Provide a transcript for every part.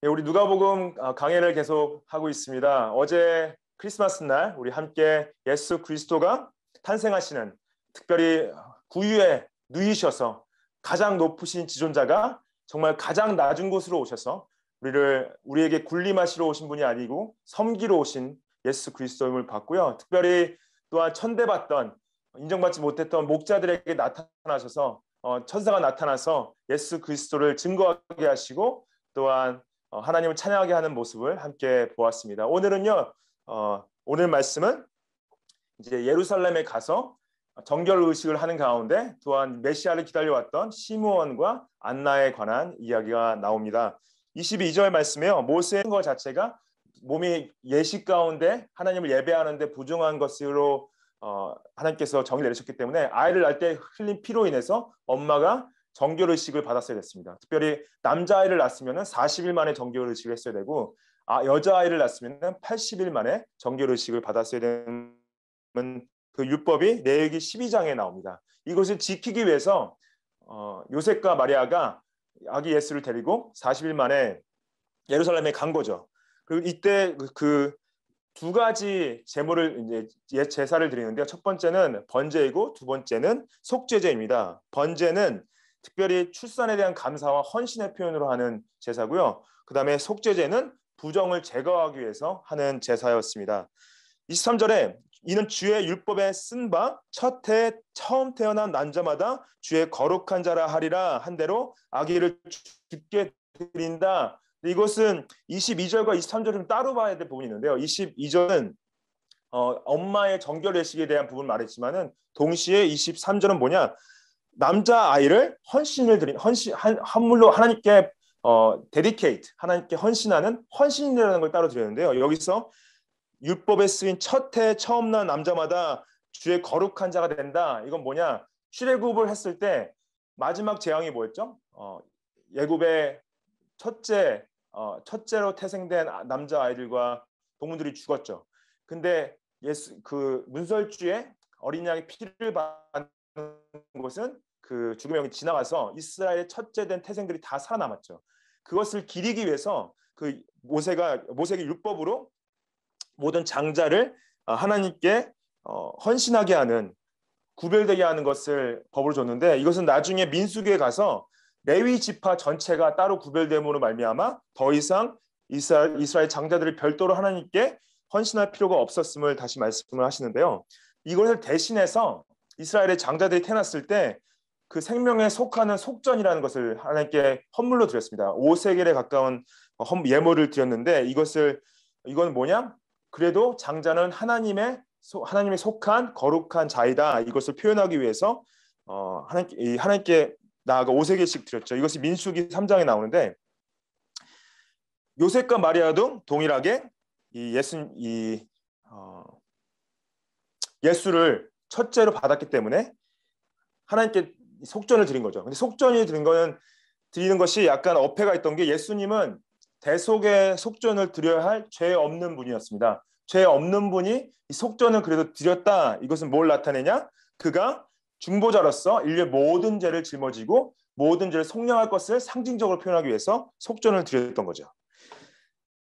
네, 우리 누가복음 강해를 계속 하고 있습니다. 어제 크리스마스 날 우리 함께 예수 그리스도가 탄생하시는, 특별히 구유에 누이셔서 가장 높으신 지존자가 정말 가장 낮은 곳으로 오셔서 우리에게 군림하시러 오신 분이 아니고 섬기러 오신 예수 그리스도임을 봤고요. 특별히 또한 천대받던, 인정받지 못했던 목자들에게 나타나셔서 천사가 나타나서 예수 그리스도를 증거하게 하시고, 또한 하나님을 찬양하게 하는 모습을 함께 보았습니다. 오늘은요, 오늘 말씀은 이제 예루살렘에 가서 정결 의식을 하는 가운데 또한 메시아를 기다려왔던 시므온과 안나에 관한 이야기가 나옵니다. 22절 말씀에요. 모세의 것 자체가 몸이 예식 가운데 하나님을 예배하는데 부정한 것으로 하나님께서 정의 내리셨기 때문에 아이를 낳을 때 흘린 피로 인해서 엄마가 정결의식을 받았어야 됐습니다. 특별히 남자아이를 낳았으면 40일 만에 정결의식을 했어야 되고, 여자아이를 낳았으면 80일 만에 정결의식을 받았어야 되는 그 율법이 레위기 12장에 나옵니다. 이것을 지키기 위해서 요셉과 마리아가 아기 예수를 데리고 40일 만에 예루살렘에 간 거죠. 그리고 이때 그 두 가지 제물을 이제 제사를 드리는데요. 첫 번째는 번제이고 두 번째는 속죄제입니다. 번제는 특별히 출산에 대한 감사와 헌신의 표현으로 하는 제사고요. 그 다음에 속죄제는 부정을 제거하기 위해서 하는 제사였습니다. 23절에 이는 주의 율법에 쓴 바 첫 해 처음 태어난 남자마다 주의 거룩한 자라 하리라 한 대로 아기를 죽게 드린다. 이것은 22절과 23절을 좀 따로 봐야 될 부분이 있는데요. 22절은 엄마의 정결의식에 대한 부분을 말했지만은 동시에 23절은 뭐냐? 남자 아이를 헌물로 하나님께 dedicate, 하나님께 헌신하는 헌신이라는 걸 따로 드렸는데요. 여기서 율법에 쓰인 첫 해 처음 난 남자마다 주의 거룩한 자가 된다. 이건 뭐냐? 출애굽을 했을 때 마지막 재앙이 뭐였죠? 애굽의 첫째로 태생된 남자 아이들과 동물들이 죽었죠. 근데 그 문설주에 어린 양의 피를 받는 것은 그 죽음의 영이 지나가서 이스라엘의 첫째된 태생들이 다 살아남았죠. 그것을 기리기 위해서 그 모세의 율법으로 모든 장자를 하나님께 헌신하게 하는, 구별되게 하는 것을 법으로 줬는데, 이것은 나중에 민수기에 가서 레위 지파 전체가 따로 구별됨으로 말미암아 더 이상 이스라엘 장자들을 별도로 하나님께 헌신할 필요가 없었음을 다시 말씀을 하시는데요. 이것을 대신해서 이스라엘의 장자들이 태어났을 때 그 생명에 속하는 속전이라는 것을 하나님께 헌물로 드렸습니다. 5세겔에 가까운 예물을 드렸는데, 이건 뭐냐? 그래도 장자는 하나님에 속한 거룩한 자이다. 이것을 표현하기 위해서 하나님께 나아가 5세겔씩 드렸죠. 이것이 민수기 3장에 나오는데, 요셉과 마리아도 동일하게 예수를 첫째로 받았기 때문에 하나님께 속전을 드린 거죠. 근데 속전이 드리는 것이 약간 어폐가 있던 게, 예수님은 대속의 속전을 드려야 할 죄 없는 분이었습니다. 죄 없는 분이 이 속전을 그래도 드렸다. 이것은 뭘 나타내냐? 그가 중보자로서 인류의 모든 죄를 짊어지고 모든 죄를 속량할 것을 상징적으로 표현하기 위해서 속전을 드렸던 거죠.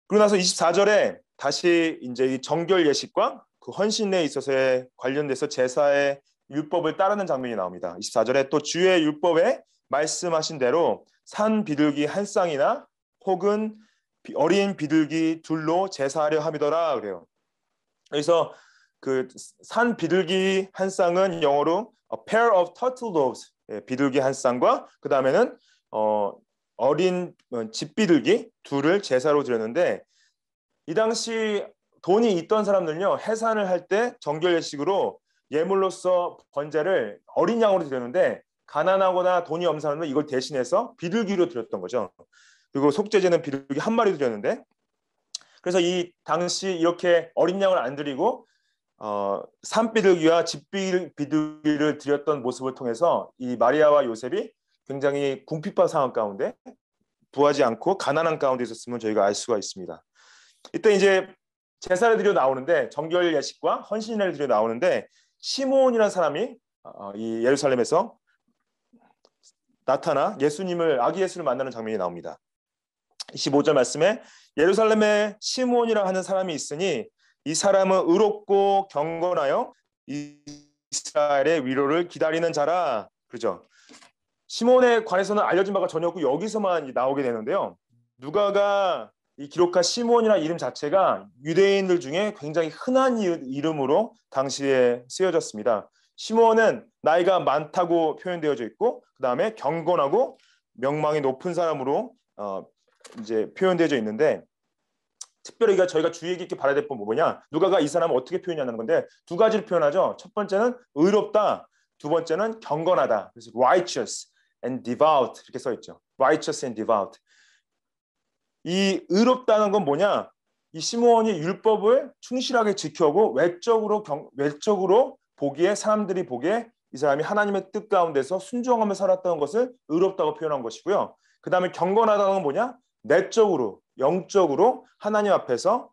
그러고 나서 24절에 다시 이제 이 정결 예식과 그 헌신에 있어서에 관련돼서 제사의 율법을 따르는 장면이 나옵니다. 24절에 또 주의 율법에 말씀하신 대로 산 비둘기 한 쌍이나 혹은 어린 비둘기 둘로 제사하려 함이더라 그래요. 그래서 그 산 비둘기 한 쌍은 영어로 a pair of turtle doves, 비둘기 한 쌍과 그 다음에는 어린 집비둘기 둘을 제사로 드렸는데, 이 당시 돈이 있던 사람들은요, 해산을 할 때 정결 예식으로 예물로서 번제를 어린 양으로 드렸는데, 가난하거나 돈이 없는 사람은 이걸 대신해서 비둘기로 드렸던 거죠. 그리고 속죄제는 비둘기 한 마리 드렸는데, 그래서 이 당시 이렇게 어린 양을 안 드리고 산비둘기와 집비둘기를 드렸던 모습을 통해서 이 마리아와 요셉이 굉장히 궁핍한 상황 가운데 부하지 않고 가난한 가운데 있었음을 저희가 알 수가 있습니다. 이때 이제 제사를 드려 나오는데, 정결 예식과 헌신을 드려 나오는데, 시므온이라는 사람이 이 예루살렘에서 나타나 아기 예수를 만나는 장면이 나옵니다. 25절 말씀에 예루살렘에 시므온이라 하는 사람이 있으니 이 사람은 의롭고 경건하여 이스라엘의 위로를 기다리는 자라. 그렇죠. 시몬에 관해서는 알려진 바가 전혀 없고 여기서만 나오게 되는데요. 누가가 이 기록한 시몬이라는 이름 자체가 유대인들 중에 굉장히 흔한 이름으로 당시에 쓰여졌습니다. 시몬은 나이가 많다고 표현되어져 있고 그 다음에 경건하고 명망이 높은 사람으로 이제 표현되어져 있는데 특별히 저희가 주의 깊게 봐야 될 건 뭐냐? 누가가 이 사람을 어떻게 표현하는 건데 두 가지를 표현하죠. 첫 번째는 의롭다, 두 번째는 경건하다. 그래서 righteous and devout 이렇게 써 있죠. righteous and devout. 이 의롭다는 건 뭐냐? 이 시므온이 율법을 충실하게 지켜고 외적으로 보기에 사람들이 보기에 이 사람이 하나님의 뜻 가운데서 순종하며 살았던 것을 의롭다고 표현한 것이고요. 그 다음에 경건하다는 건 뭐냐? 내적으로 영적으로 하나님 앞에서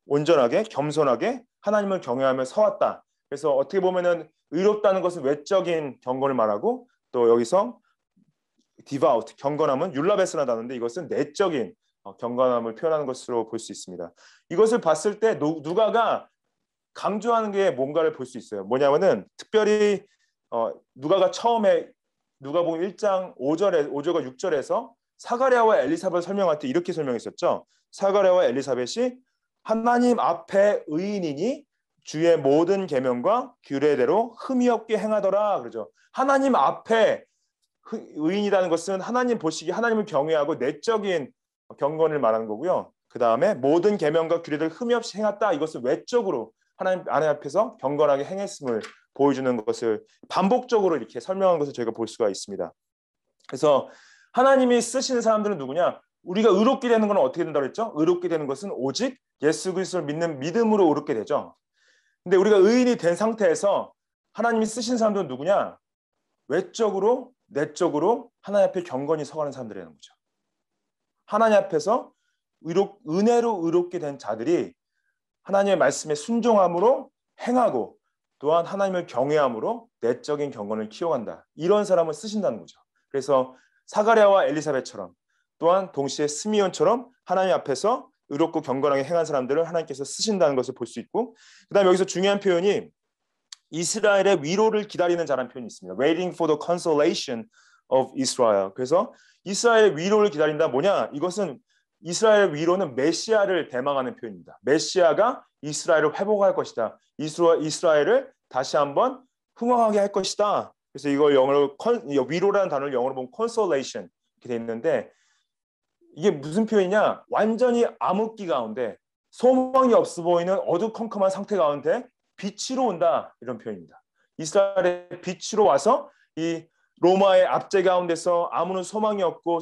온전하게 겸손하게 하나님을 경외하며 서왔다. 그래서 어떻게 보면은 의롭다는 것은 외적인 경건을 말하고 또 여기서 devout 경건함은 율라베스라는데 이것은 내적인 경건함을 표현하는 것으로 볼 수 있습니다. 이것을 봤을 때 누가가 강조하는 게 뭔가를 볼 수 있어요. 뭐냐면은 특별히 누가가 처음에 누가복음 1장 5절과 6절에서 사가랴와 엘리사벳을 설명할 때 이렇게 설명했었죠. 사가랴와 엘리사벳이 하나님 앞에 의인이니 주의 모든 계명과 규례대로 흠이 없게 행하더라. 그러죠. 하나님 앞에 의인이라는 것은 하나님 보시기에 하나님을 경외하고 내적인 경건을 말하는 거고요. 그 다음에 모든 계명과 규례를 흠이 없이 행했다. 이것을 외적으로 하나님 앞에서 경건하게 행했음을 보여주는 것을 반복적으로 이렇게 설명한 것을 저희가 볼 수가 있습니다. 그래서 하나님이 쓰시는 사람들은 누구냐? 우리가 의롭게 되는 건 어떻게 된다고 했죠? 의롭게 되는 것은 오직 예수 그리스도를 믿는 믿음으로 의롭게 되죠. 근데 우리가 의인이 된 상태에서 하나님이 쓰신 사람들은 누구냐? 외적으로 내적으로 하나님 앞에 경건히 서가는 사람들이라는 거죠. 하나님 앞에서 은혜로 의롭게 된 자들이 하나님의 말씀에 순종함으로 행하고 또한 하나님을 경외함으로 내적인 경건을 키워간다. 이런 사람을 쓰신다는 거죠. 그래서 사가랴와 엘리사벳처럼 또한 동시에 스미온처럼 하나님 앞에서 의롭고 경건하게 행한 사람들을 하나님께서 쓰신다는 것을 볼 수 있고 그 다음에 여기서 중요한 표현이 이스라엘의 위로를 기다리는 자라는 표현이 있습니다. Waiting for the consolation of Israel. 그래서 이스라엘의 위로를 기다린다 뭐냐? 이것은 이스라엘의 위로는 메시아를 대망하는 표현입니다. 메시아가 이스라엘을 회복할 것이다. 이스라엘을 다시 한번 흥왕하게 할 것이다. 그래서 이걸 영어로 위로라는 단어를 영어로 보면 consolation 이렇게 돼 있는데 이게 무슨 표현이냐? 완전히 암흑기 가운데 소망이 없어 보이는 어두컴컴한 상태 가운데 빛으로 온다 이런 표현입니다. 이스라엘의 빛으로 와서 이 로마의 압제 가운데서 아무런 소망이 없고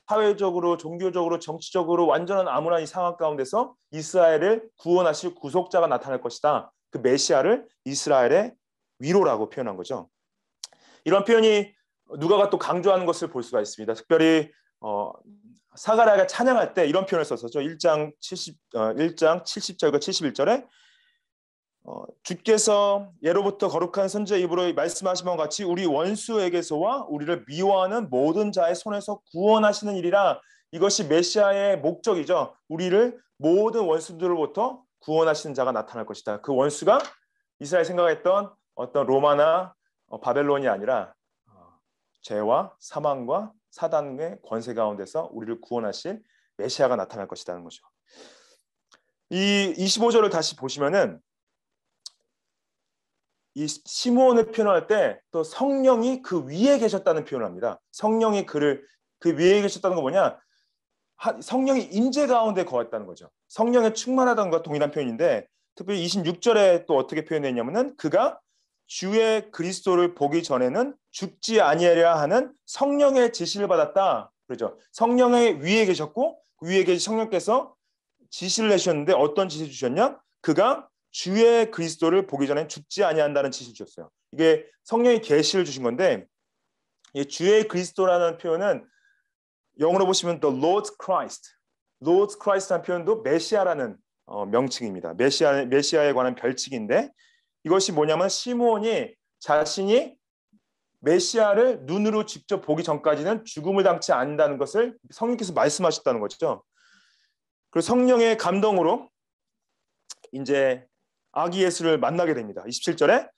사회적으로 종교적으로 정치적으로 완전한 암울한 이 상황 가운데서 이스라엘을 구원하실 구속자가 나타날 것이다. 그 메시아를 이스라엘의 위로라고 표현한 거죠. 이런 표현이 누가가 또 강조하는 것을 볼 수가 있습니다. 특별히 사가랴가 찬양할 때 이런 표현을 썼었죠. 1장 70절과 71절에 주께서 예로부터 거룩한 선지자의 입으로 말씀하신 것 같이 우리 원수에게서와 우리를 미워하는 모든 자의 손에서 구원하시는 일이라. 이것이 메시아의 목적이죠. 우리를 모든 원수들로부터 구원하시는 자가 나타날 것이다. 그 원수가 이스라엘 생각했던 어떤 로마나 바벨론이 아니라 죄와 사망과 사단의 권세 가운데서 우리를 구원하실 메시아가 나타날 것이라는 거죠. 이 25절을 다시 보시면은 이 시므온을 표현할 때 또 성령이 그 위에 계셨다는 표현을 합니다. 성령이 그 위에 계셨다는 건 뭐냐? 성령이 임재 가운데 거했다는 거죠. 성령에 충만하다는 것과 동일한 표현인데 특별히 26절에 또 어떻게 표현했냐면은 그가 주의 그리스도를 보기 전에는 죽지 아니하리라 하는 성령의 지시를 받았다. 그렇죠. 성령의 위에 계셨고 그 위에 계신 성령께서 지시를 내셨는데 어떤 지시 주셨냐? 그가 주의 그리스도를 보기 전에 죽지 아니한다는 지시를 주셨어요. 이게 성령이 계시를 주신 건데 이 주의 그리스도라는 표현은 영어로 보시면 the Lord Christ, Lord Christ라는 표현도 메시아라는 명칭입니다. 메시아에 관한 별칭인데 이것이 뭐냐면 시므온이 자신이 메시아를 눈으로 직접 보기 전까지는 죽음을 당치 않는다는 것을 성령께서 말씀하셨다는 거죠. 그리고 성령의 감동으로 이제 아기 예수를 만나게 됩니다. 27절에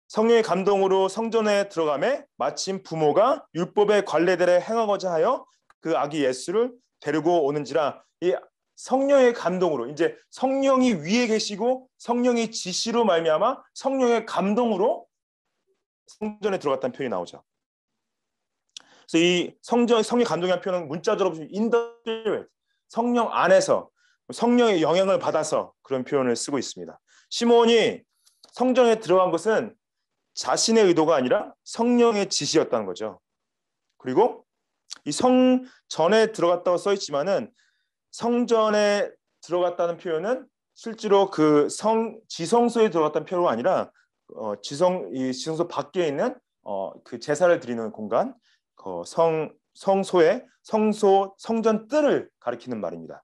성령의 감동으로 성전에 들어가매 마침 부모가 율법의 관례대로 행하고자 하여 그 아기 예수를 데리고 오는지라. 이 성령의 감동으로, 이제 성령이 위에 계시고 성령의 지시로 말미암아 성령의 감동으로 성전에 들어갔다는 표현이 나오죠. 그래서 이 성령의 감동이라는 표현은 문자적으로 보시면 in the spirit, 성령 안에서 성령의 영향을 받아서 그런 표현을 쓰고 있습니다. 시몬이 성전에 들어간 것은 자신의 의도가 아니라 성령의 지시였다는 거죠. 그리고 이 성전에 들어갔다고 써 있지만은 성전에 들어갔다는 표현은 실제로 그 지성소에 들어갔다는 표현이 아니라 지성소 밖에 있는 그 제사를 드리는 공간, 성소의 성전 뜰을 가리키는 말입니다.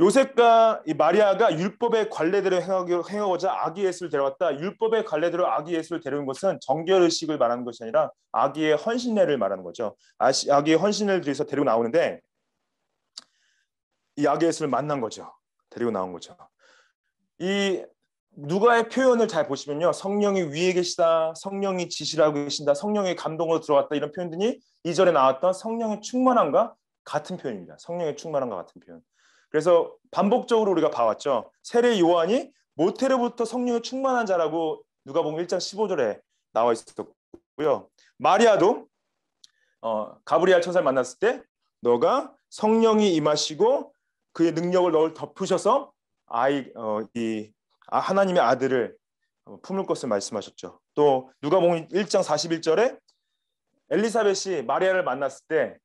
요셉과 이 마리아가 율법의 관례대로 행하고자 아기 예수를 데려왔다. 율법의 관례대로 아기 예수를 데려온 것은 정결의식을 말하는 것이 아니라 아기의 헌신례를 말하는 거죠. 아기의 헌신을 위해서 데리고 나오는데 이 아기 예수를 만난 거죠. 데리고 나온 거죠. 이 누가의 표현을 잘 보시면요, 성령이 위에 계시다, 성령이 지시를 하고 계신다, 성령의 감동으로 들어왔다, 이런 표현들이 이전에 나왔던 성령의 충만함과 같은 표현입니다. 성령의 충만함과 같은 표현. 그래서 반복적으로 우리가 봐왔죠. 세례 요한이 모태로부터 성령의 충만한 자라고 누가복음 1장 15절에 나와 있었고요. 마리아도 가브리엘 천사를 만났을 때 너가 성령이 임하시고 그의 능력을 너를 덮으셔서 하나님의 아들을 품을 것을 말씀하셨죠. 또 누가복음 1장 41절에 엘리사벳이 마리아를 만났을 때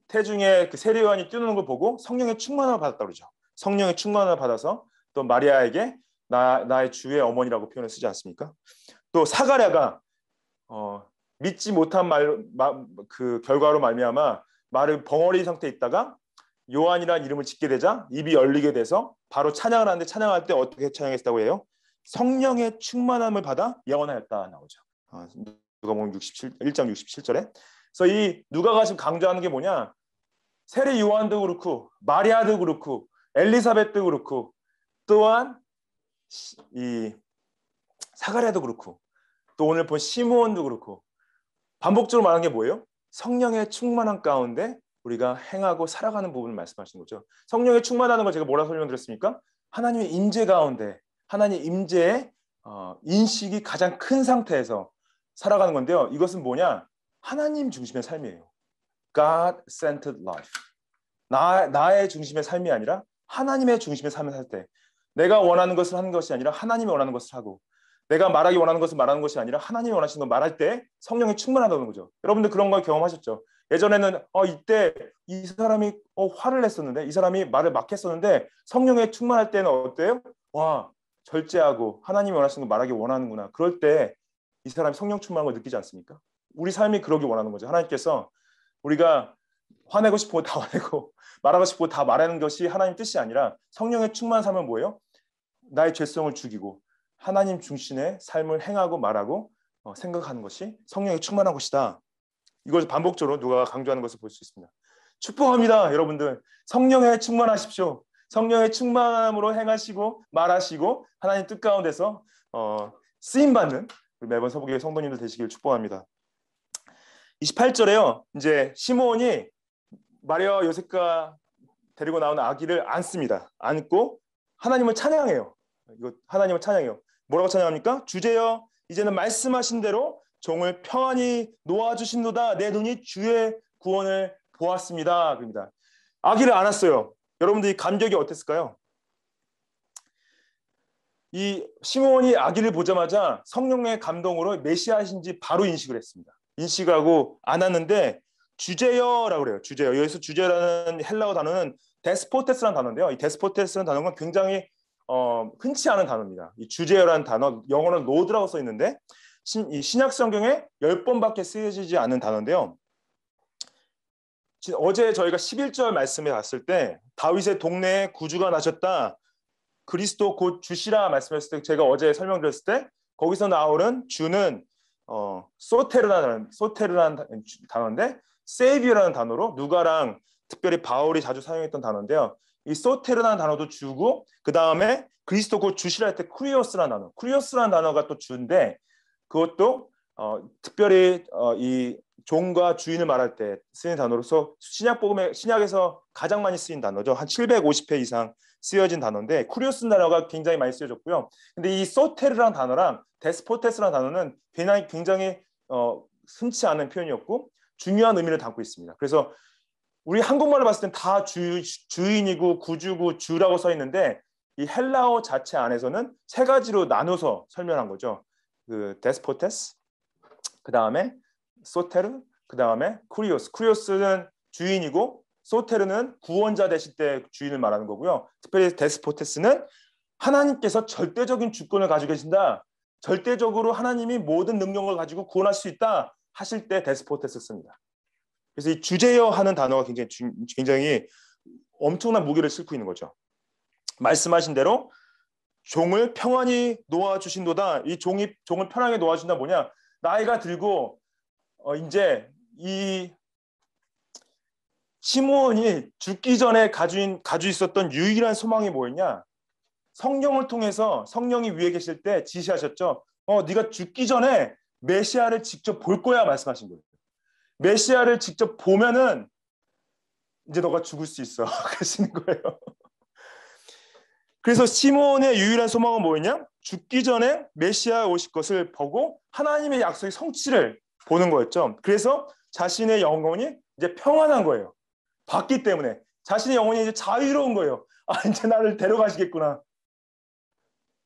태중에 그 세례 요한이 뛰노는 걸 보고 성령의 충만함을 받았다고 그러죠. 성령의 충만함을 받아서 또 마리아에게 나의 주의 어머니라고 표현을 쓰지 않습니까? 또 사가랴가 믿지 못한 그 결과로 말미암아 말을 벙어리 상태에 있다가 요한이라는 이름을 짓게 되자 입이 열리게 돼서 바로 찬양을 하는데, 찬양할 때 어떻게 찬양했다고 해요? 성령의 충만함을 받아 예언하였다 나오죠. 누가복음 1장 67절에. 그래서 이 누가가 지금 강조하는 게 뭐냐? 세례 요한도 그렇고 마리아도 그렇고 엘리사벳도 그렇고 또한 이 사가랴도 그렇고 또 오늘 본 시므온도 그렇고 반복적으로 말하는 게 뭐예요? 성령의 충만함 가운데 우리가 행하고 살아가는 부분을 말씀하시는 거죠. 성령의 충만하는 걸 제가 뭐라 설명드렸습니까? 하나님의 임재 가운데, 하나님의 임재의 인식이 가장 큰 상태에서 살아가는 건데요. 이것은 뭐냐? 하나님 중심의 삶이에요. God-centered life. 나의 중심의 삶이 아니라 하나님의 중심의 삶을 살 때, 내가 원하는 것을 하는 것이 아니라 하나님이 원하는 것을 하고, 내가 말하기 원하는 것을 말하는 것이 아니라 하나님이 원하시는 걸 말할 때 성령이 충만하다는 거죠. 여러분들 그런 걸 경험하셨죠? 예전에는 이때 이 사람이 화를 냈었는데, 이 사람이 말을 막 했었는데 성령에 충만할 때는 어때요? 와, 절제하고 하나님이 원하시는 걸 말하기 원하는구나. 그럴 때 이 사람이 성령 충만한 걸 느끼지 않습니까? 우리 삶이 그러기 원하는 거죠. 하나님께서 우리가 화내고 싶고 다 화내고 말하고 싶고 다 말하는 것이 하나님 뜻이 아니라 성령의 충만한 삶은 뭐예요? 나의 죄성을 죽이고 하나님 중심의 삶을 행하고 말하고 생각하는 것이 성령의 충만한 것이다. 이걸 반복적으로 누가 강조하는 것을 볼 수 있습니다. 축복합니다. 여러분들 성령에 충만하십시오. 성령의 충만함으로 행하시고 말하시고 하나님 뜻 가운데서 쓰임받는 우리 매번 서부교회 성도님들 되시길 축복합니다. 28절에요. 이제 시므온이 마리아와 요셉과 데리고 나온 아기를 안습니다. 안고 하나님을 찬양해요. 이거 하나님을 찬양해요. 뭐라고 찬양합니까? 주제여 이제는 말씀하신 대로 종을 평안히 놓아주신도다. 내 눈이 주의 구원을 보았습니다. 그럽니다. 아기를 안았어요. 여러분들이 감격이 어땠을까요? 이 시므온이 아기를 보자마자 성령의 감동으로 메시아신지 바로 인식을 했습니다. 인식하고 안았는데 주제여라고 그래요. 주제여. 여기서 주제라는 헬라어 단어는 데스포테스라는 단어인데요. 이 데스포테스라는 단어가 굉장히 흔치 않은 단어입니다. 이 주제여라는 단어, 영어는 로드라고 써 있는데 이 신약 성경에 10번밖에 쓰여지지 않은 단어인데요. 어제 저희가 11절 말씀에 봤을 때 다윗의 동네에 구주가 나셨다. 그리스도 곧 주시라 말씀했을 때, 제가 어제 설명드렸을 때 거기서 나오는 주는 소테르라는 단어인데 세이비어라는 단어로 누가랑 특별히 바울이 자주 사용했던 단어인데요. 이 소테르라는 단어도 주고 그 다음에 그리스도 곧 주시라 할 때 쿠리오스라는 단어, 쿠리오스라는 단어가 또 주인데 그것도 특별히 이 종과 주인을 말할 때 쓰는 단어로서 신약에서 가장 많이 쓰인 단어죠. 한 750회 이상 쓰여진 단어인데 쿠리오스 단어가 굉장히 많이 쓰여졌고요. 근데 이 소테르라는 단어랑 데스포테스라는 단어는 굉장히 흔치 않은 표현이었고 중요한 의미를 담고 있습니다. 그래서 우리 한국말로 봤을 땐 다 주인이고 구주고 주라고 써 있는데 이 헬라어 자체 안에서는 세 가지로 나눠서 설명한 거죠. 그 데스포테스, 그 다음에 소테르, 그 다음에 쿠리오스. 쿠리오스는 주인이고 소테르는 구원자 되실 때 주인을 말하는 거고요. 특별히 데스포테스는 하나님께서 절대적인 주권을 가지고 계신다. 절대적으로 하나님이 모든 능력을 가지고 구원할 수 있다 하실 때 데스포테스 씁니다. 그래서 이 주제여 하는 단어가 굉장히 엄청난 무게를 싣고 있는 거죠. 말씀하신 대로 종을 평안히 놓아주신도다. 이 종을 편하게 놓아준다 뭐냐? 나이가 들고 이제 이 시므온이 죽기 전에 가지고 있었던 유일한 소망이 뭐였냐? 성령을 통해서 성령이 위에 계실 때 지시하셨죠. 네가 죽기 전에 메시아를 직접 볼 거야 말씀하신 거예요. 메시아를 직접 보면은 이제 너가 죽을 수 있어. 그러시는 거예요. 그래서 시므온의 유일한 소망은 뭐였냐? 죽기 전에 메시아 오실 것을 보고 하나님의 약속의 성취를 보는 거였죠. 그래서 자신의 영혼이 이제 평안한 거예요. 봤기 때문에 자신의 영혼이 이제 자유로운 거예요. 이제 나를 데려가시겠구나.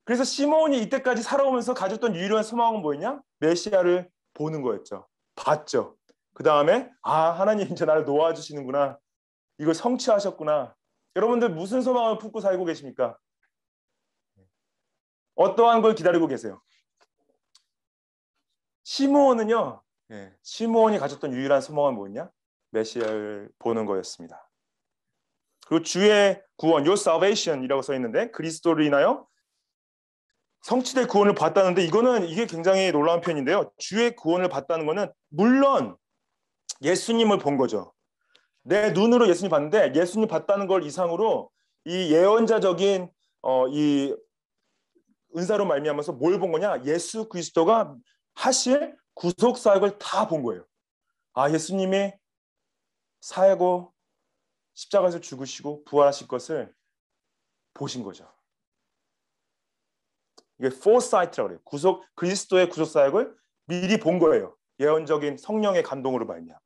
그래서 시므온이 이때까지 살아오면서 가졌던 유일한 소망은 뭐였냐? 메시아를 보는 거였죠. 봤죠. 그 다음에 하나님 이제 나를 놓아주시는구나. 이걸 성취하셨구나. 여러분들 무슨 소망을 품고 살고 계십니까? 어떠한 걸 기다리고 계세요? 시므온은요. 시므온이 가졌던 유일한 소망은 뭐였냐? 메시아를 보는 거였습니다. 그리고 주의 구원, Your salvation이라고 써 있는데 그리스도를 인하여 성취될 구원을 받다는데 이게 굉장히 놀라운 표현인데요. 주의 구원을 받다는 거는 물론 예수님을 본 거죠. 내 눈으로 예수님 봤는데 예수님 봤다는 걸 이상으로 이 예언자적인 이 은사로 말미암아서 뭘 본 거냐? 예수 그리스도가 하실 구속 사역을 다 본 거예요. 예수님이 살고 십자가에서 죽으시고 부활하실 것을 보신 거죠. 이게 foresight라고 그래요. 그리스도의 구속 사역을 미리 본 거예요. 예언적인 성령의 감동으로 말미암아.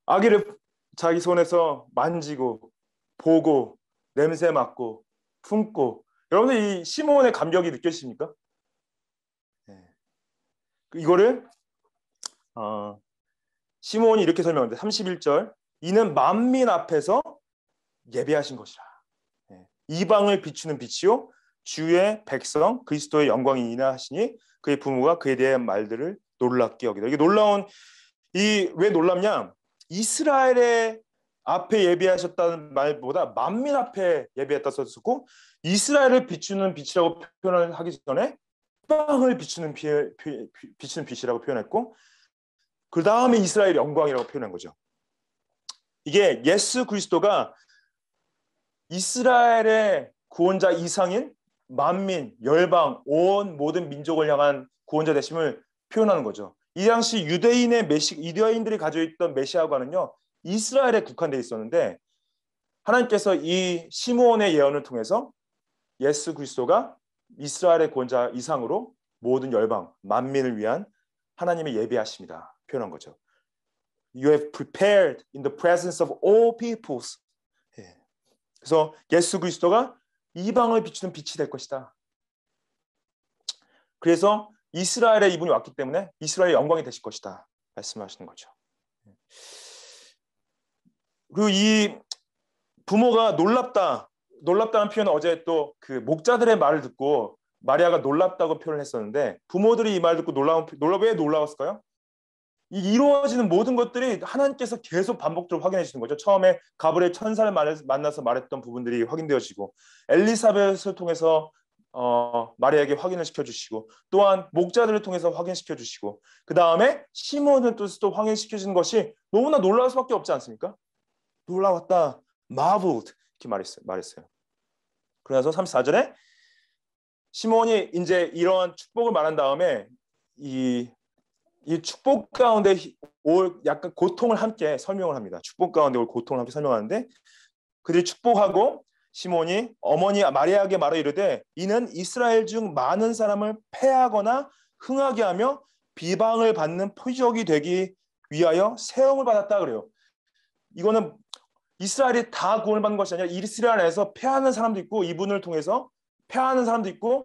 아기를 자기 손에서 만지고 보고 냄새 맡고 품고 여러분들 이 시므온의 감격이 느껴지십니까? 이거를 시므온이 이렇게 설명하는데 31절 이는 만민 앞에서 예배하신 것이라. 이방을 비추는 빛이요 주의 백성 그리스도의 영광이니라 하시니 그의 부모가 그에 대한 말들을 놀랍게 여기다. 이게 놀라운 왜 놀랍냐? 이스라엘의 앞에 예배하셨다는 말보다 만민 앞에 예배했다 썼고 이스라엘을 비추는 빛이라고 표현을 하기 전에 이방을 비추는 빛이라고 표현했고 그 다음에 이스라엘의 영광이라고 표현한 거죠. 이게 예수 그리스도가 이스라엘의 구원자 이상인 만민, 열방, 온 모든 민족을 향한 구원자 되심을 표현하는 거죠. 이 당시 유대인들이 가지고 있던 메시아관은요 이스라엘에 국한되어 있었는데 하나님께서 이 시므온의 예언을 통해서 예수 그리스도가 이스라엘의 구원자 이상으로 모든 열방, 만민을 위한 하나님의 예배하심이다 표현한 거죠. You have prepared in the presence of all peoples. 그래서 예수 그리스도가 이방을 비추는 빛이 될 것이다. 그래서 이스라엘에 이분이 왔기 때문에 이스라엘의 영광이 되실 것이다 말씀하시는 거죠. 그리고 이 부모가 놀랍다는 표현은 어제 또 그 목자들의 말을 듣고 마리아가 놀랍다고 표현을 했었는데 부모들이 이 말 듣고 왜 놀라웠을까요? 이 이루어지는 모든 것들이 하나님께서 계속 반복적으로 확인해 주시는 거죠. 처음에 가브리엘 천사를 만나서 말했던 부분들이 확인되어지고 엘리사벳을 통해서 마리아에게 확인을 시켜주시고 또한 목자들을 통해서 확인시켜주시고 그 다음에 시몬을 또 확인시켜주는 것이 너무나 놀라울 수밖에 없지 않습니까? 놀라웠다, marveled 이렇게 말했어요. 그래서 34절에 시몬이 이제 이런 축복을 말한 다음에 이 축복 가운데 올 약간 고통을 함께 설명을 합니다. 축복 가운데 올 고통을 함께 설명하는데 그들이 축복하고 시몬이 어머니 마리아에게 말하 이르되 이는 이스라엘 중 많은 사람을 패하거나 흥하게 하며 비방을 받는 표적이 되기 위하여 세움을 받았다 그래요. 이거는 이스라엘이 다 구원을 받는 것이 아니라 이스라엘 안에서 패하는 사람도 있고 이분을 통해서 패하는 사람도 있고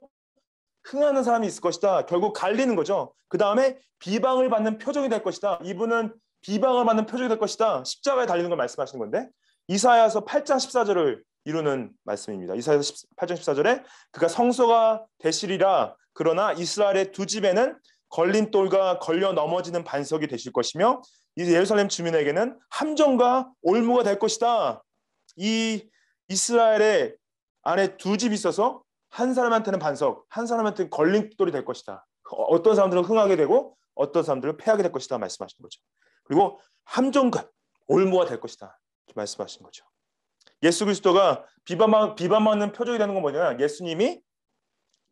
흥하는 사람이 있을 것이다. 결국 갈리는 거죠. 그 다음에 비방을 받는 표적이 될 것이다. 이분은 비방을 받는 표적이 될 것이다. 십자가에 달리는 걸 말씀하시는 건데 이사야서 8장 14절을 이루는 말씀입니다. 이사야서 8장 14절에 그가 성소가 되시리라. 그러나 이스라엘의 두 집에는 걸림돌과 걸려 넘어지는 반석이 되실 것이며 이 예루살렘 주민에게는 함정과 올무가 될 것이다. 이 이스라엘의 안에 두 집이 있어서 한 사람한테는 반석, 한 사람한테는 걸림돌이 될 것이다. 어떤 사람들은 흥하게 되고 어떤 사람들은 패하게 될 것이다 말씀하시는 거죠. 그리고 함정과 올무가 될 것이다 이렇게 말씀하시는 거죠. 예수 그리스도가 비방받는 표적이 되는 건 뭐냐면 예수님이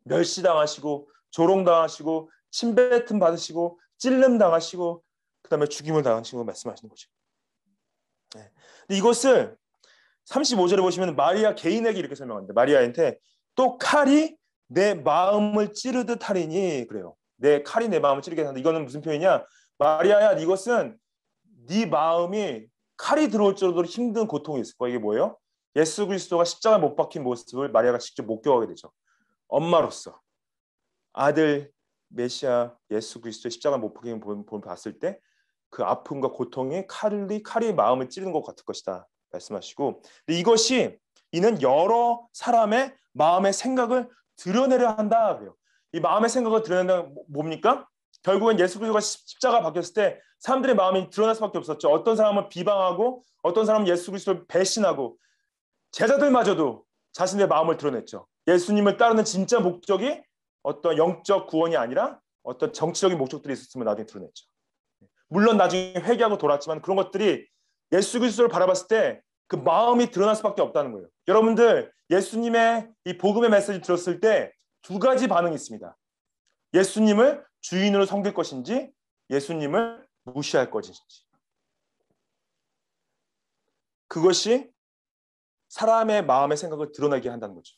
멸시당하시고 조롱당하시고 침뱉음 받으시고 찔름당하시고 그 다음에 죽임을 당하시고 말씀하시는 거죠. 네. 근데 이것을 35절에 보시면 마리아 개인에게 이렇게 설명합니다. 마리아한테 또 칼이 내 마음을 찌르듯 하리니 그래요. 내 칼이 내 마음을 찌르게 한다. 이거는 무슨 표현이냐? 마리아야 이것은 네 마음이 칼이 들어올 정도로 힘든 고통이 있을 거야. 이게 뭐예요? 예수 그리스도가 십자가에 못 박힌 모습을 마리아가 직접 목격하게 되죠. 엄마로서 아들 메시아 예수 그리스도의 십자가에 못 박힌 모습을 봤을 때 그 아픔과 고통이 칼이 마음을 찌르는 것 같을 것이다 말씀하시고 근데 이것이 이는 여러 사람의 마음의 생각을 드러내려 한다 그래요. 이 마음의 생각을 드러낸다는 뭡니까? 결국엔 예수 그리스도가 십자가 박혔을 때 사람들의 마음이 드러날 수밖에 없었죠. 어떤 사람은 비방하고 어떤 사람은 예수 그리스도를 배신하고 제자들마저도 자신의 마음을 드러냈죠. 예수님을 따르는 진짜 목적이 어떤 영적 구원이 아니라 어떤 정치적인 목적들이 있었으면 나중에 드러냈죠. 물론 나중에 회개하고 돌아왔지만 그런 것들이 예수 그리스도를 바라봤을 때 그 마음이 드러날 수밖에 없다는 거예요. 여러분들 예수님의 이 복음의 메시지 들었을 때 두 가지 반응이 있습니다. 예수님을 주인으로 섬길 것인지 예수님을 무시할 것인지. 그것이 사람의 마음의 생각을 드러나게 한다는 거죠.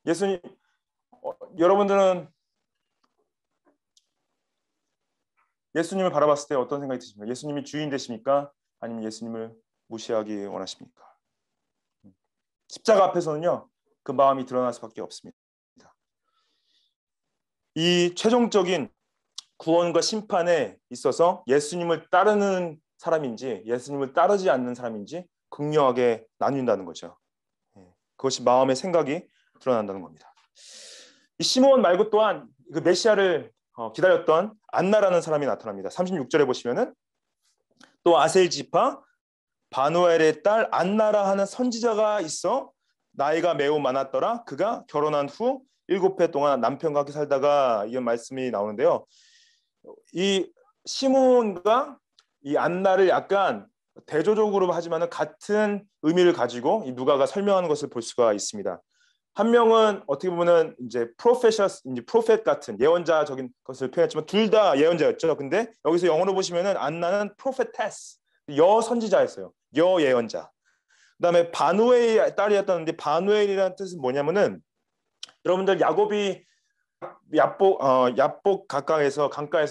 예수님, 여러분들은 예수님을 바라봤을 때 어떤 생각이 드십니까? 예수님이 주인 되십니까? 아니면 예수님을 무시하기 원하십니까? 십자가 앞에서는요, 그 마음이 드러날 수밖에 없습니다. 이 최종적인 구원과 심판에 있어서 예수님을 따르는 사람인지 예수님을 따르지 않는 사람인지 극명하게 나뉜다는 거죠. 그것이 마음의 생각이 드러난다는 겁니다. 이 시몬 말고 또한 그 메시아를 기다렸던 안나라는 사람이 나타납니다. 36절에 보시면은 또 아셀 지파 바누엘의 딸 안나라 하는 선지자가 있어 나이가 매우 많았더라. 그가 결혼한 후 7해 동안 남편과 함께 살다가 이런 말씀이 나오는데요. 이 시몬과 이 안나를 약간 대조적으로 하지만 같은 의미를 가지고 이 누가가 설명하는 것을 볼 수가 있습니다. 한 명은 어떻게 보면은 이제 프로페트 같은 예언자적인 것을 표현했지만 둘 다 예언자였죠. 근데 여기서 영어로 보시면은 안나는 프로페테스 여 선지자였어요. 여 예언자. 그다음에 바누엘의 딸이었다는데 바누엘이라는 뜻은 뭐냐면은 여러분들 야곱이 야복 강가에서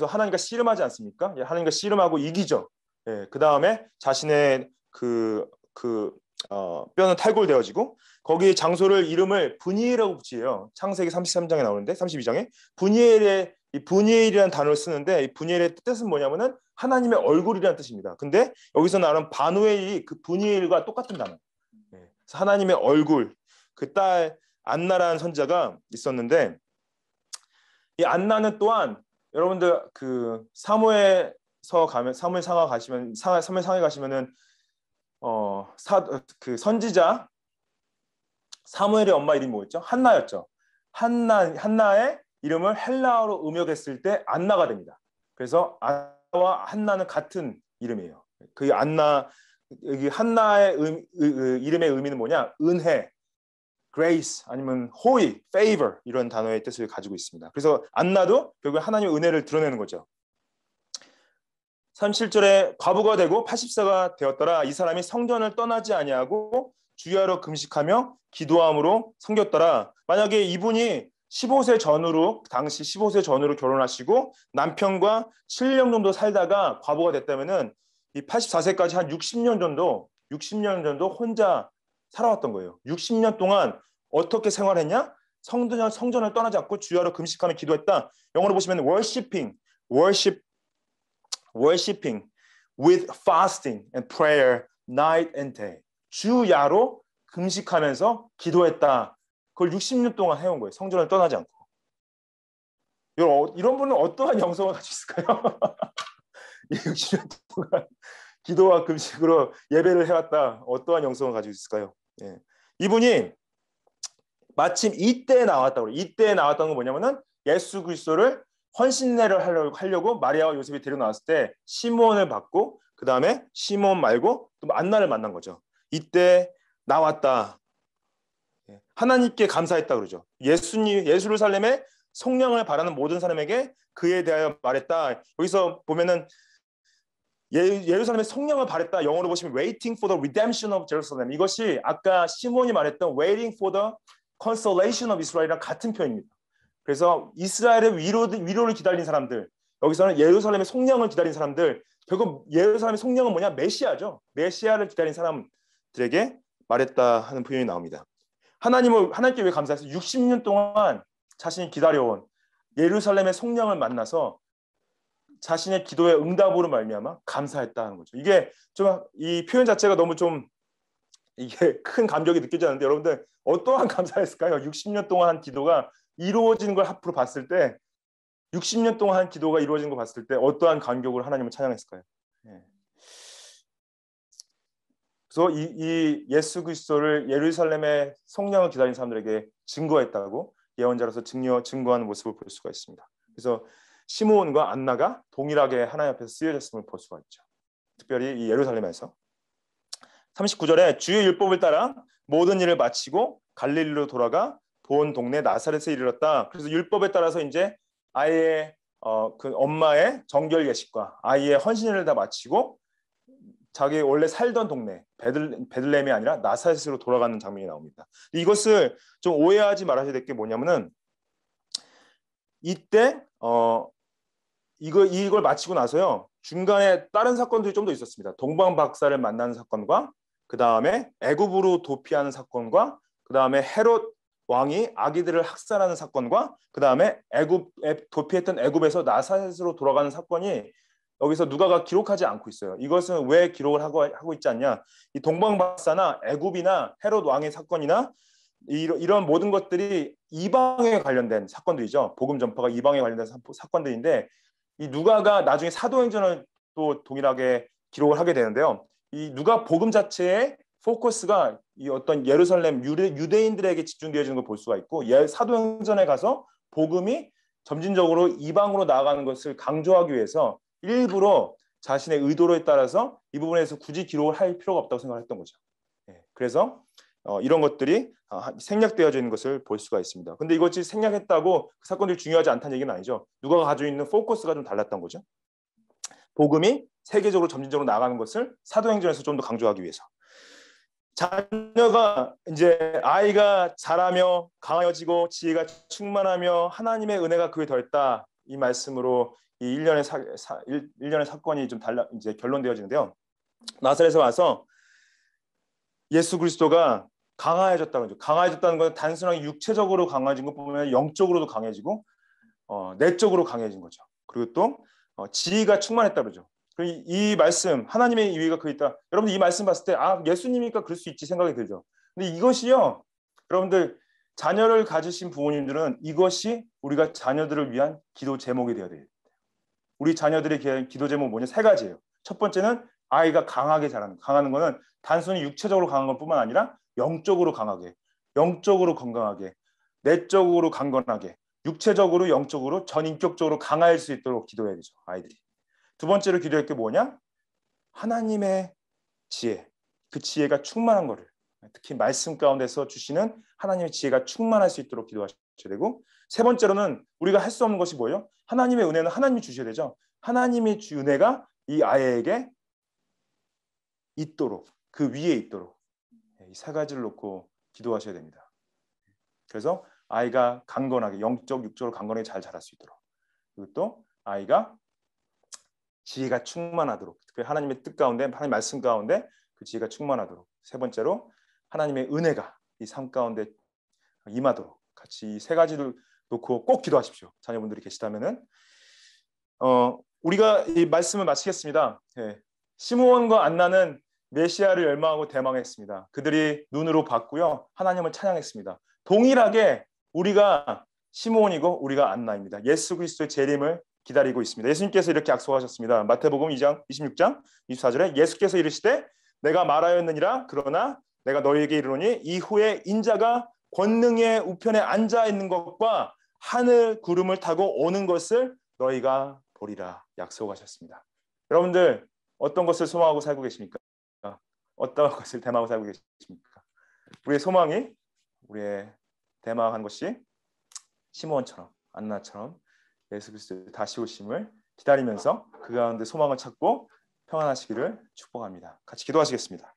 하나님과 씨름하지 않습니까? 하나님과 씨름하고 이기죠. 예, 그 다음에 자신의 뼈는 탈골되어지고 거기 장소를 이름을 브니엘이라고 붙여요. 창세기 33장에 나오는데 32장에 브니엘이라는 단어를 쓰는데 이 브니엘의 뜻은 뭐냐면은 하나님의 얼굴이라는 뜻입니다. 근데 여기서 나오는 바누엘이 그 브니엘과 똑같은 단어. 예, 그래서 하나님의 얼굴 그 딸 안나라는 선자가 있었는데 이 안나는 또한 여러분들 그 사무엘상에 가시면은 그 선지자 사무엘의 엄마 이름이 뭐였죠? 한나였죠. 한나의 이름을 헬라어로 음역했을 때 안나가 됩니다. 그래서 안나와 한나는 같은 이름이에요. 그 안나, 여기 한나의 이름의 의미는 뭐냐? 은혜, grace 아니면 holy, favor 이런 단어의 뜻을 가지고 있습니다. 그래서 안나도 결국 하나님의 은혜를 드러내는 거죠. 37절에 과부가 되고 80세가 되었더라. 이 사람이 성전을 떠나지 아니하고 주야로 금식하며 기도함으로 섬겼더라. 만약에 이분이 15세 전후로 당시 15세 전후로 결혼하시고 남편과 7년 정도 살다가 과부가 됐다면은 이 84세까지 한 60년 정도 혼자 살아왔던 거예요. 60년 동안 어떻게 생활했냐? 성전을 떠나지 않고 주야로 금식하며 기도했다. 영어로 보시면 worshiping with fasting and prayer night and day. 주야로 금식하면서 기도했다. 그걸 60년 동안 해온 거예요. 성전을 떠나지 않고. 이런 분은 어떠한 영성을 가지고 있을까요? 60년 동안 기도와 금식으로 예배를 해왔다. 어떠한 영성을 가지고 있을까요? 예. 이분이 마침 이때에 나왔다고 그래요. 이때에 나왔던 건 뭐냐면은 예수 그리스도를 헌신례를 하려고 마리아와 요셉이 데리고 나왔을 때 시몬을 받고 그 다음에 시몬 말고 또 안나를 만난 거죠. 이때 나왔다. 하나님께 감사했다 그러죠. 예루살렘에 성령을 바라는 모든 사람에게 그에 대하여 말했다. 여기서 보면은 예루살렘에 성령을 바랬다. 영어로 보시면 waiting for the redemption of Jerusalem. 이것이 아까 시몬이 말했던 waiting for the consolation of Israel이랑 같은 표현입니다. 그래서 이스라엘의 위로를 기다린 사람들, 여기서는 예루살렘의 성령을 기다린 사람들, 결국 예루살렘의 성령은 뭐냐? 메시아죠. 메시아를 기다린 사람들에게 말했다 하는 표현이 나옵니다. 하나님께 왜 감사했어요? 60년 동안 자신이 기다려온 예루살렘의 성령을 만나서 자신의 기도의 응답으로 말미암아 감사했다는 거죠. 이게 좀 이 표현 자체가 너무 좀 이게 큰 감격이 느껴지지 않는데 여러분들 어떠한 감사했을까요? 60년 동안 한 기도가 이루어지는 걸 앞으로 봤을 때 60년 동안 한 기도가 이루어진 걸 봤을 때 어떠한 감격으로 하나님을 찬양했을까요? 예. 그래서 이 예수 그리스도를 예루살렘의 성령을 기다린 사람들에게 증거했다고 예언자로서 증거하는 모습을 볼 수가 있습니다. 그래서 시므온과 안나가 동일하게 하나님 앞에서 쓰여졌음을 볼 수가 있죠. 특별히 이 예루살렘에서 39절에 주의 율법을 따라 모든 일을 마치고 갈릴리로 돌아가 본 동네 나사렛에 이르렀다. 그래서 율법에 따라서 이제 아이의 그 엄마의 정결 예식과 아이의 헌신을 다 마치고 자기 원래 살던 동네 베들레헴이 아니라 나사렛으로 돌아가는 장면이 나옵니다. 이것을 좀 오해하지 말아야 될 게 뭐냐면은 이때 이걸 마치고 나서요 중간에 다른 사건들이 좀 더 있었습니다. 동방 박사를 만나는 사건과 그 다음에 애굽으로 도피하는 사건과 그 다음에 헤롯 왕이 아기들을 학살하는 사건과 그 다음에 도피했던 애굽에서 나사렛으로 돌아가는 사건이 여기서 누가가 기록하지 않고 있어요. 이것은 왜 기록을 하고 있지 않냐? 이 동방 박사나 애굽이나 헤롯 왕의 사건이나 이런 모든 것들이 이방에 관련된 사건들이죠. 복음 전파가 이방에 관련된 사건들인데 이 누가가 나중에 사도행전을 또 동일하게 기록을 하게 되는데요. 이 누가 복음 자체의 포커스가 이 어떤 예루살렘 유대인들에게 집중되어지는 걸 볼 수가 있고 사도행전에 가서 복음이 점진적으로 이방으로 나아가는 것을 강조하기 위해서 일부러 자신의 의도에 따라서 이 부분에서 굳이 기록을 할 필요가 없다고 생각했던 거죠. 그래서 이런 것들이 생략되어져 있는 것을 볼 수가 있습니다. 근데 이것이 생략했다고 그 사건들이 중요하지 않다는 얘기는 아니죠. 누가가 가지고 있는 포커스가 좀 달랐던 거죠. 복음이 세계적으로 점진적으로 나가는 것을 사도행전에서 좀 더 강조하기 위해서. 자녀가 이제 아이가 자라며 강하여지고 지혜가 충만하며 하나님의 은혜가 그에 더했다. 이 말씀으로 이 일련의 사건이 좀 이제 결론되어지는데요. 나사렛에 와서 예수 그리스도가 강화해졌다는 거죠. 강화해졌다는 건 단순하게 육체적으로 강화해진 것뿐만 아니라 영적으로도 강해지고 내적으로 강해진 거죠. 그리고 또 지혜가 충만했다 그러죠. 이 말씀 하나님의 이위가 그 있다. 여러분들 이 말씀 봤을 때 예수님이니까 그럴 수 있지 생각이 들죠. 근데 이것이요. 여러분들 자녀를 가지신 부모님들은 이것이 우리가 자녀들을 위한 기도 제목이 되어야 돼요. 우리 자녀들의 기도 제목은 뭐냐? 세 가지예요. 첫 번째는 아이가 강하게 자라는 강하는 거는 단순히 육체적으로 강한 것뿐만 아니라 영적으로 강하게 영적으로 건강하게, 내적으로 강건하게, 육체적으로 영적으로 전인격적으로 강할 수 있도록 기도해야 되죠. 아이들이. 두 번째로 기도할 게 뭐냐? 하나님의 지혜, 그 지혜가 충만한 거를, 특히 말씀 가운데서 주시는 하나님의 지혜가 충만할 수 있도록 기도하셔야 되고, 세 번째로는 우리가 할 수 없는 것이 뭐예요? 하나님의 은혜는 하나님이 주셔야 되죠. 하나님의 은혜가 이 아이에게 있도록, 그 위에 있도록, 이 세 가지를 놓고 기도하셔야 됩니다. 그래서 아이가 강건하게, 영적, 육적으로 강건하게 잘 자랄 수 있도록, 그리고 또 아이가 지혜가 충만하도록, 특별히 하나님의 뜻 가운데, 하나님의 말씀 가운데 그 지혜가 충만하도록, 세 번째로 하나님의 은혜가 이 삶 가운데 임하도록, 같이 이 세 가지를 놓고 꼭 기도하십시오. 자녀분들이 계시다면은. 우리가 이 말씀을 마치겠습니다. 시므온과 안나는 메시아를 열망하고 대망했습니다. 그들이 눈으로 봤고요, 하나님을 찬양했습니다. 동일하게 우리가 시므온이고 우리가 안나입니다. 예수 그리스도의 재림을 기다리고 있습니다. 예수님께서 이렇게 약속하셨습니다. 마태복음 2장 26장 24절에 예수께서 이르시되 내가 말하였느니라, 그러나 내가 너희에게 이르노니 이후에 인자가 권능의 우편에 앉아 있는 것과 하늘 구름을 타고 오는 것을 너희가 보리라 약속하셨습니다. 여러분들 어떤 것을 소망하고 살고 계십니까? 어떤 것을 대망하고 살고 계십니까? 우리의 소망이, 우리의 대망한 것이 시므온처럼, 안나처럼 예수 그리스도의 다시 오심을 기다리면서 그 가운데 소망을 찾고 평안하시기를 축복합니다. 같이 기도하시겠습니다.